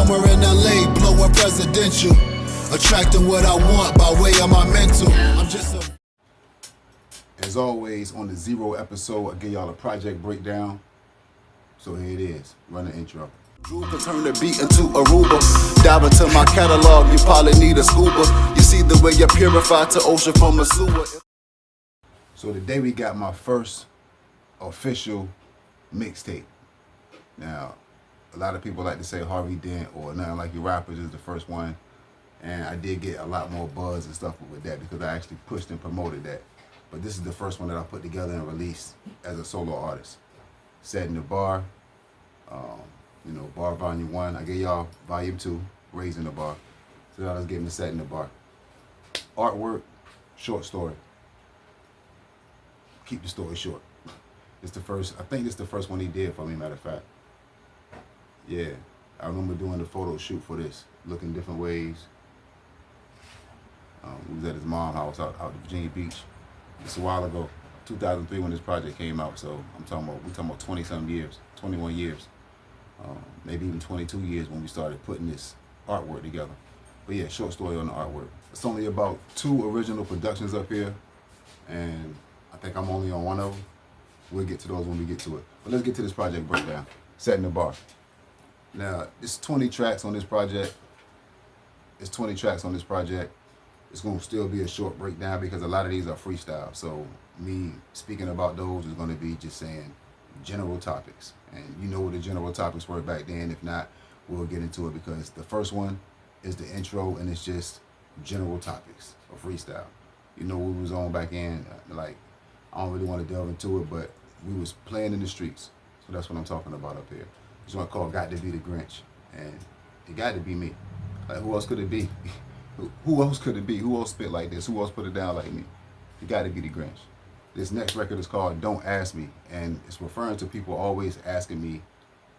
somewhere in LA, blowing presidential. Attracting what I want by way of my mental. I'm just a... As always, on the 0 episode, I give y'all a project breakdown. So here it is. Run the intro. Can turn the beat into Aruba. Dive into my catalog, you probably need a scuba. You see the way you purify to ocean from a sewer. So today we got my first official mixtape. Now, a lot of people like to say Harvey Dent or Nothing Like Your Rappers is the first one. And I did get a lot more buzz and stuff with that because I actually pushed and promoted that. But this is the first one that I put together and released as a solo artist. Settin' the B.A.R. B.A.R. Volume 1. I gave y'all Volume 2, Raising the B.A.R. So y'all let's get into Settin' the B.A.R. Artwork, short story. Keep the story short. It's the first, I think this is the first one he did for me, matter of fact. Yeah, I remember doing the photo shoot for this, looking different ways. We was at his mom's house out in Virginia Beach. It's a while ago, 2003 when this project came out, so we're talking about 20-something years, 21 years. Maybe even 22 years when we started putting this artwork together. But yeah, short story on the artwork. It's only about 2 original productions up here, and I think I'm only on one of them. We'll get to those when we get to it. But let's get to this project breakdown. Settin' the B.A.R. Now, it's 20 tracks on this project. It's going to still be a short breakdown because a lot of these are freestyle. So me speaking about those is going to be just saying general topics. And you know what the general topics were back then. If not, we'll get into it because the first one is the intro and it's just general topics of freestyle. You know what we was on back in, like, I don't really want to delve into it, but we was playing in the streets. So that's what I'm talking about up here. This one called Got to Be the Grinch. And it got to be me. Like, who else could it be? Who else could it be? Who else spit like this? Who else put it down like me? It got to be the Grinch. This next record is called Don't Ask Me. And it's referring to people always asking me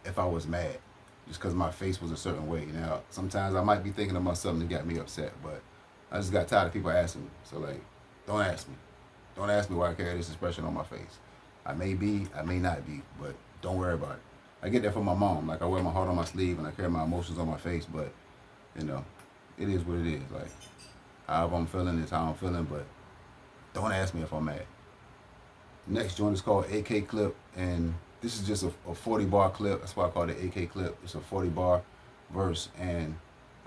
if I was mad. Just because my face was a certain way. Now, sometimes I might be thinking about something that got me upset. But I just got tired of people asking me. So, like, don't ask me. Don't ask me why I carry this expression on my face. I may be, I may not be, but don't worry about it. I get that from my mom. Like, I wear my heart on my sleeve and I carry my emotions on my face, but, you know, it is what it is. Like, however I'm feeling is how I'm feeling, but don't ask me if I'm mad. Next joint is called AK Clip, and this is just a 40-bar clip. That's why I call it AK Clip. It's a 40-bar verse, and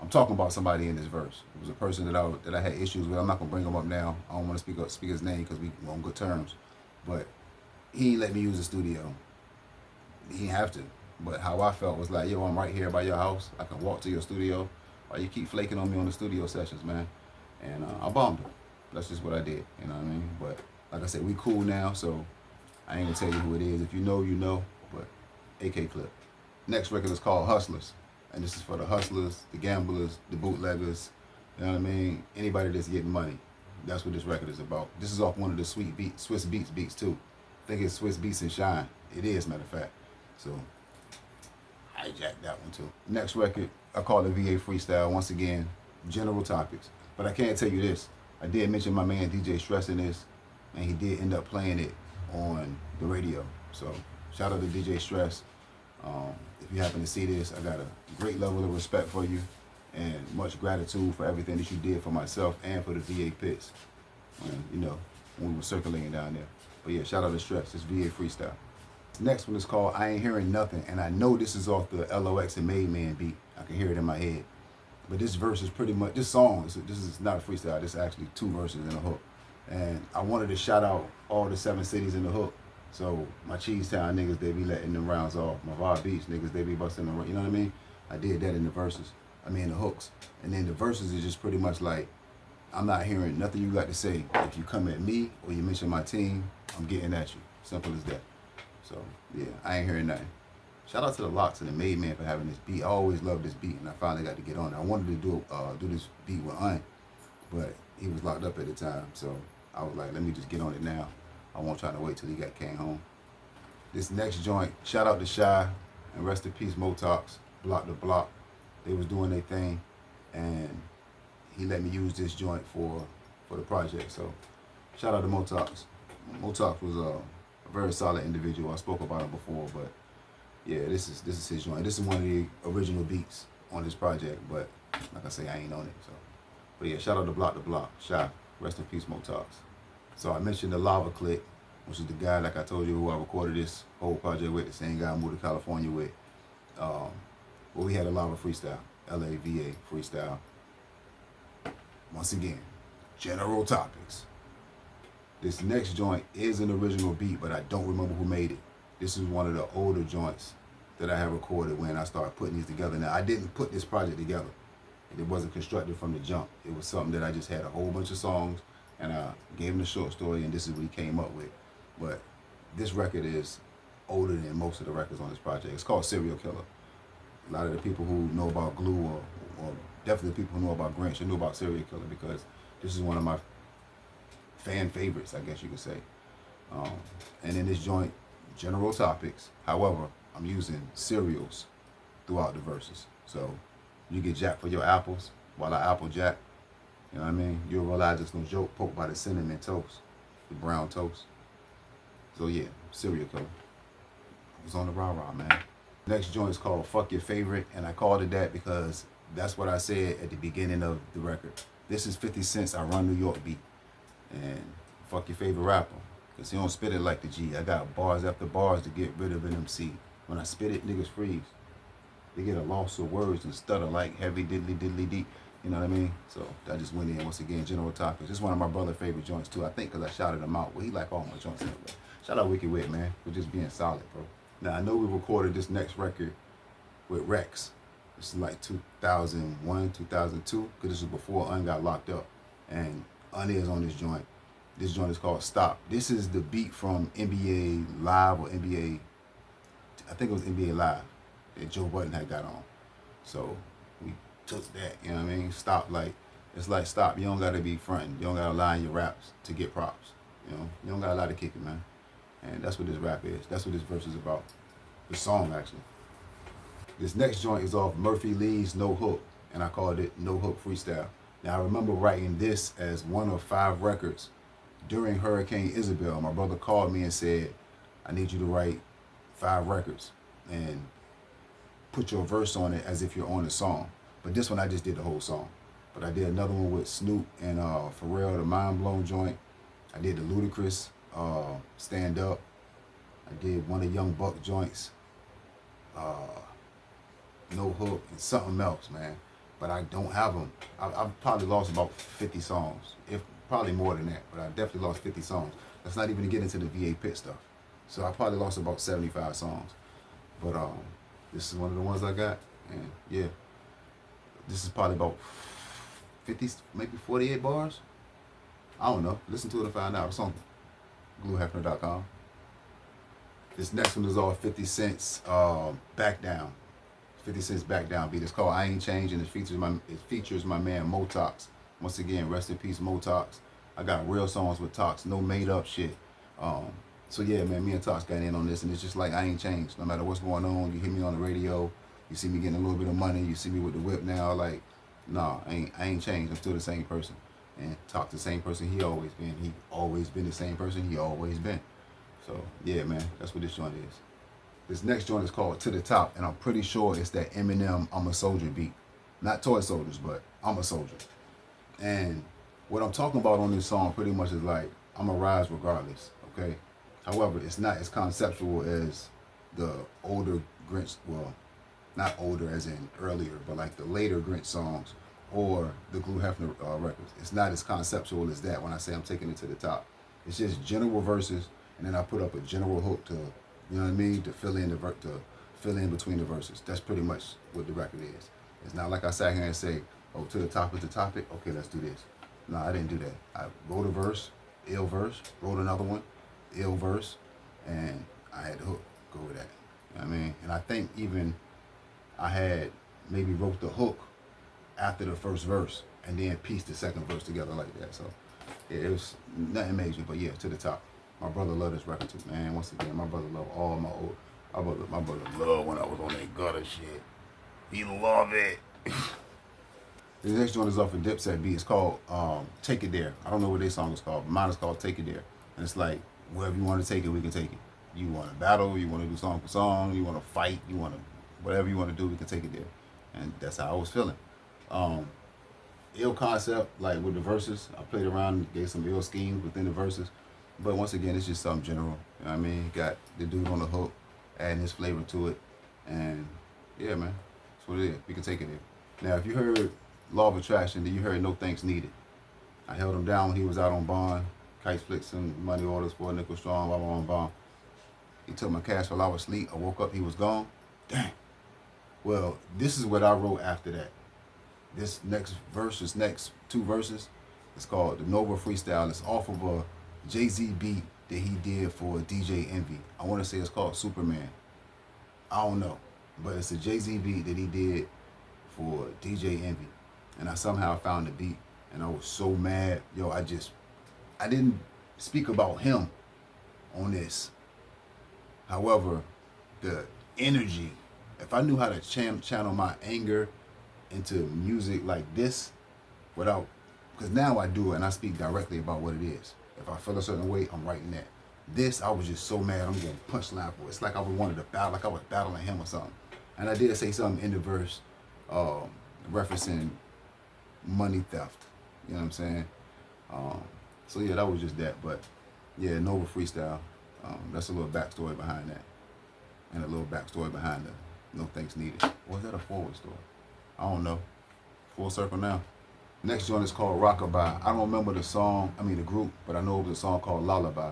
I'm talking about somebody in this verse. It was a person that I had issues with. I'm not gonna bring him up now. I don't want to speak his name because we're on good terms. But he let me use the studio. He didn't have to. But how I felt was like, yo, I'm right here by your house. I can walk to your studio. Why you keep flaking on me on the studio sessions, man? And I bombed him. That's just what I did. You know what I mean? But like I said, we cool now, so I ain't gonna tell you who it is. If you know, you know. But AK Clip. Next record is called Hustlers. And this is for the hustlers, the gamblers, the bootleggers, you know what I mean? Anybody that's getting money. That's what this record is about. This is off one of the Swiss beats too. I think it's Swiss Beats and Shine. It is, matter of fact. So, hijack that one too. Next record, I call it VA Freestyle. Once again, general topics. But I can't tell you this. I did mention my man DJ Stress in this, and he did end up playing it on the radio. So, shout out to DJ Stress. If you happen to see this, I got a great level of respect for you and much gratitude for everything that you did for myself and for the VA pits. You know, when we were circulating down there. But yeah, shout out to Stress. It's VA Freestyle. This next one is called I Ain't Hearing Nothing, and I know this is off the LOX and Made Man beat. I can hear it in my head. But this verse is pretty much, this song, this is not a freestyle, this is actually 2 verses and a hook. And I wanted to shout out all the 7 cities in the hook. So my Cheese Town niggas, they be letting them rounds off. My Raw Beach niggas, they be busting them, you know what I mean? I did that in the verses. I mean the hooks. And then the verses is just pretty much like, I'm not hearing nothing you got to say. If you come at me or you mention my team, I'm getting at you. Simple as that. So yeah, I ain't hearing nothing. Shout out to the Locks and the Made Man for having this beat. I always loved this beat, and I finally got to get on it. I wanted to do this beat with Aunt, but he was locked up at the time. So I was like, let me just get on it now. I won't try to wait till he came home. This next joint, shout out to Shy, and rest in peace Motox, Block the Block. They was doing their thing, and he let me use this joint for the project. So shout out to Motox. Motox was a very solid individual. I spoke about him before, but yeah, this is his joint. This is one of the original beats on this project, but like I say, I ain't on it. So, but yeah, shout out to Block, Shy, rest in peace, Motox. So I mentioned the Lava Click, which is the guy, like I told you, who I recorded this whole project with, the same guy I moved to California with. Well, we had a Lava freestyle, LAVA freestyle. Once again, general topics. This next joint is an original beat, but I don't remember who made it. This is one of the older joints that I have recorded when I started putting these together. Now, I didn't put this project together. It wasn't constructed from the jump. It was something that I just had a whole bunch of songs, and I gave him the short story, and this is what he came up with. But this record is older than most of the records on this project. It's called Serial Killer. A lot of the people who know about Glue, or definitely people who know about Grinch, know about Serial Killer, because this is one of my fan favorites, I guess you could say. And in this joint, general topics. However, I'm using cereals throughout the verses. So you get jacked for your apples while I apple jack. You know what I mean? You'll realize it's no joke, poked by the cinnamon toast, the brown toast. So yeah, Serial Killer. I was on the rah-rah, man. Next joint is called Fuck Your Favorite, and I called it that because that's what I said at the beginning of the record. This is 50 Cent's I Run New York beat. And fuck your favorite rapper, because he don't spit it like the G. I got bars after bars to get rid of an MC. When I spit it, niggas freeze. They get a loss of words and stutter like heavy diddly diddly deep. You know what I mean? So that just went in once again, general topics. This is one of my brother's favorite joints too. I think because I shouted him out. Well, he like all my joints anyway. Shout out Wicked Wit, man, for just being solid, bro. Now I know we recorded this next record with Rex. This is like 2001, 2002, because this was before Un got locked up. And Un is on this joint. This joint is called Stop. This is the beat from NBA Live, or NBA, I think it was NBA Live, that Joe Budden had got on. So we took that, you know what I mean? Stop, like, it's like Stop. You don't gotta be fronting. You don't gotta lie in your raps to get props. You know, you don't gotta lie to kick it, man. And that's what this rap is. That's what this verse is about. The song, actually. This next joint is off Murphy Lee's No Hook, and I called it No Hook Freestyle. Now I remember writing this as one of 5 records during Hurricane Isabel. My brother called me and said, I need you to write 5 records and put your verse on it as if you're on the song. But this one I just did the whole song. But I did another one with Snoop and Pharrell, the Mind Blown joint. I did the Ludacris Stand Up. I did one of Young Buck joints, No Hook, and something else, man. But I don't have them. I've probably lost about 50 songs, if probably more than that. But I definitely lost 50 songs. That's not even to get into the VA pit stuff. So I probably lost about 75 songs. But this is one of the ones I got, and yeah, this is probably about 50, maybe 48 bars. I don't know. Listen to it and find out. It's on gluehefner.com. This next one is all 50 Cent's Back Down. 50 Cent's Back Down beat. It's called I Ain't Changed, and it features my man Motox. Once again, rest in peace, Motox. I got real songs with Tox, no made up shit. So yeah, man, me and Tox got in on this, and it's just like I ain't changed. No matter what's going on, you hear me on the radio, you see me getting a little bit of money, you see me with the whip now, like, nah, I ain't changed. I'm still the same person. And Tox the same person he always been. He always been the same person he always been. So yeah, man, that's what this joint is. This next joint is called To The Top, and I'm pretty sure it's that Eminem I'm a Soldier beat. Not Toy Soldiers, but I'm a Soldier. And what I'm talking about on this song pretty much is like, I'm a rise regardless, okay? However, it's not as conceptual as the older Grinch, well, not older as in earlier, but like the later Grinch songs or the Glue Hefner records. It's not as conceptual as that when I say I'm taking it to the top. It's just general verses, and then I put up a general hook to, you know what I mean, to fill in between the verses. That's pretty much what the record is. It's not like I sat here and say, oh, to the top is the topic, okay, let's do this. No, I didn't do that. I wrote a verse, ill verse, wrote another one, ill verse, and I had the hook, go with that. You know what I mean? And I think even I had maybe wrote the hook after the first verse and then pieced the second verse together like that. So yeah, it was nothing major, but yeah, to the top. My brother loved this record too, man. Once again, my brother loved all my old, my brother loved when I was on that gutter shit. He loved it. The next joint is off a Dipset beat. It's called Take It There. I don't know what their song is called, but mine is called Take It There. And it's like, wherever you want to take it, we can take it. You want to battle, you want to do song for song, you want to fight, you want to, whatever you want to do, we can take it there. and that's how I was feeling. Ill concept, like with the verses, I played around, gave some ill schemes within the verses, but once again, it's just something general. You know what I mean? Got the dude on the hook, adding his flavor to it, and yeah, man, that's what it is. We can take it there. Now, if you heard Law of Attraction, then you heard No Thanks Needed. I held him down when he was out on bond. Kites flicked some money orders for a nickel strong while I was on bond. He took my cash while I was asleep. I woke up, he was gone. Dang. Well, this is what I wrote after that. This next two verses, it's called the Nova Freestyle. It's off of a Jay-Z beat that he did for DJ Envy. I want to say it's called Superman. I don't know, but it's a Jay-Z beat that he did for DJ Envy. And I somehow found the beat, and I was so mad. Yo, I didn't speak about him on this. However, the energy, if I knew how to channel my anger into music like this, without, because now I do it and I speak directly about what it is. If I feel a certain way, I'm writing that. This, I was just so mad, I'm going to punchline for it. It's like I wanted to battle, like I was battling him or something. And I did say something in the verse referencing money theft. You know what I'm saying? So yeah, that was just that. But yeah, Nova Freestyle. That's a little backstory behind that. And a little backstory behind the No Thanks Needed. Or was that a forward story? I don't know. Full circle now. Next joint is called Rockabye. I don't remember the group, but I know it was a song called Lullaby.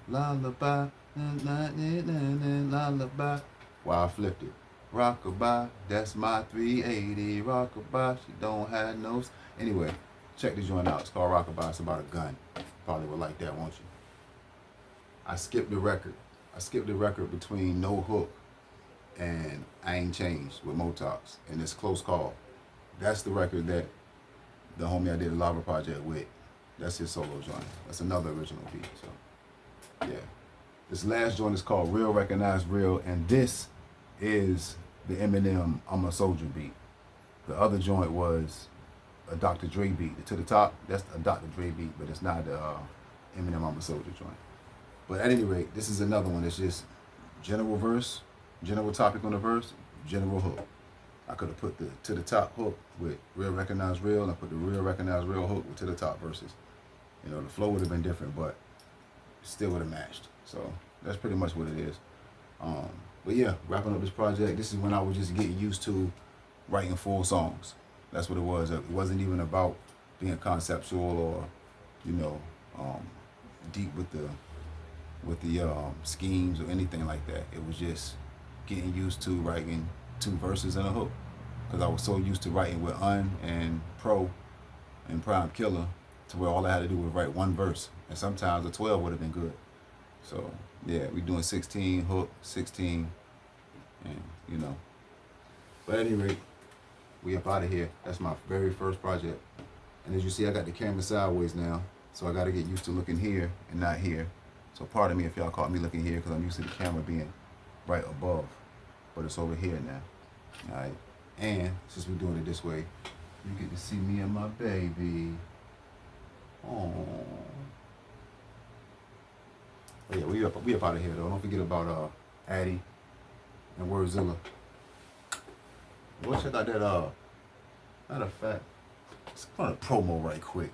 Lullaby, lullaby. Wow, I flipped it. Rockabye, that's my 380. Rockabye, she don't have no. Anyway, check the joint out. It's called Rockabye. It's about a gun. Probably would like that, won't you? I skipped the record. I skipped the record between No Hook and I Ain't Changed with Motox, and it's Close Call. That's the record that the homie I did a Lava Project with. That's his solo joint. That's another original beat. So yeah. This last joint is called Real Recognize Real, and this is the Eminem I'm a Soldier beat. The other joint was a Dr. Dre beat. The To The Top, that's a Dr. Dre beat, but it's not the Eminem I'm a Soldier joint. But at any rate, this is another one that's just general verse, general topic on the verse, general hook. I could have put the To The Top hook with Real Recognize Real, and I put the Real Recognize Real hook with To The Top verses. You know, the flow would have been different, but still would have matched. So that's pretty much what it is. But yeah, wrapping up this project, this is when I was just getting used to writing full songs. That's what it was. It wasn't even about being conceptual or, you know, deep with the schemes or anything like that. It was just getting used to writing 2 verses and a hook, because I was so used to writing with and Pro and Prime Killer to where all I had to do was write 1 verse, and sometimes a 12 would have been good. So yeah, we doing 16 hook, 16, and you know. But at any rate, we up out of here. That's my very first project, and as you see, I got the camera sideways now, so I got to get used to looking here and not here. So pardon me if y'all caught me looking here, because I'm used to the camera being right above, but it's over here now. All right, and since we're doing it this way, you get to see me and my baby. Oh. But yeah, we up out of here though. Don't forget about Addy and Wordzilla. Go check out that matter of fact, let's run a promo right quick.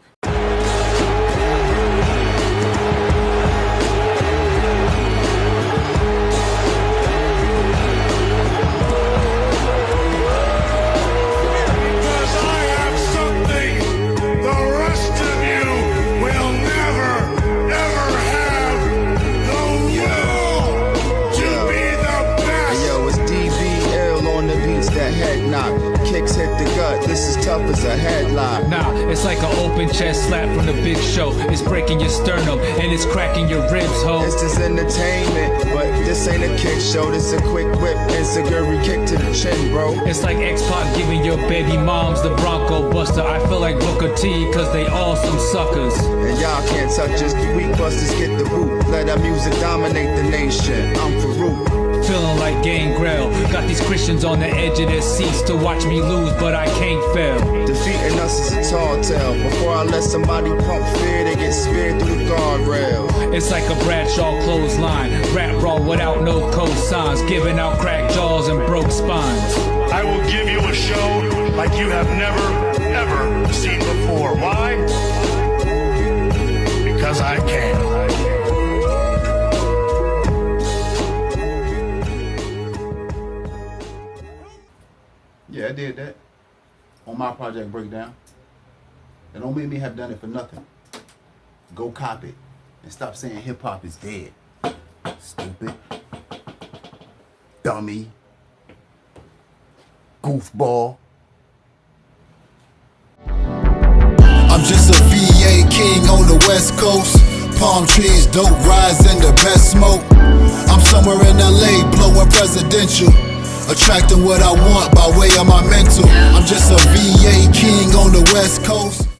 Kicks hit the gut, this is tough as a headlock. Nah, it's like an open chest slap from the big show. It's breaking your sternum and it's cracking your ribs, ho. This is entertainment, but this ain't a kick show. This a quick whip, enziguri kick to the chin, bro. It's like X-Pac giving your baby moms the Bronco Buster. I feel like Booker T, cause they all some suckers. And y'all can't touch us, the weak busters get the boot. Let our music dominate the nation, I'm Farouk. Feeling like Gangrel. Got these Christians on the edge of their seats to watch me lose, but I can't fail. Defeating us is a tall tale. Before I let somebody pump fear, they get speared through the guardrail. It's like a Bradshaw clothesline. Rap raw without no cosigns. Giving out cracked jaws and broke spines. I will give you a show like you have never, ever seen before. Why? Because I can. Yeah, I did that on my project Breakdown. It don't make me have done it for nothing. Go cop it and stop saying hip hop is dead. Stupid. Dummy. Goofball. I'm just a VA king on the West Coast. Palm trees, dope rides, and the best smoke. I'm somewhere in LA blowing presidential, attracting what I want by way of my mental. I'm just a VA king on the West Coast.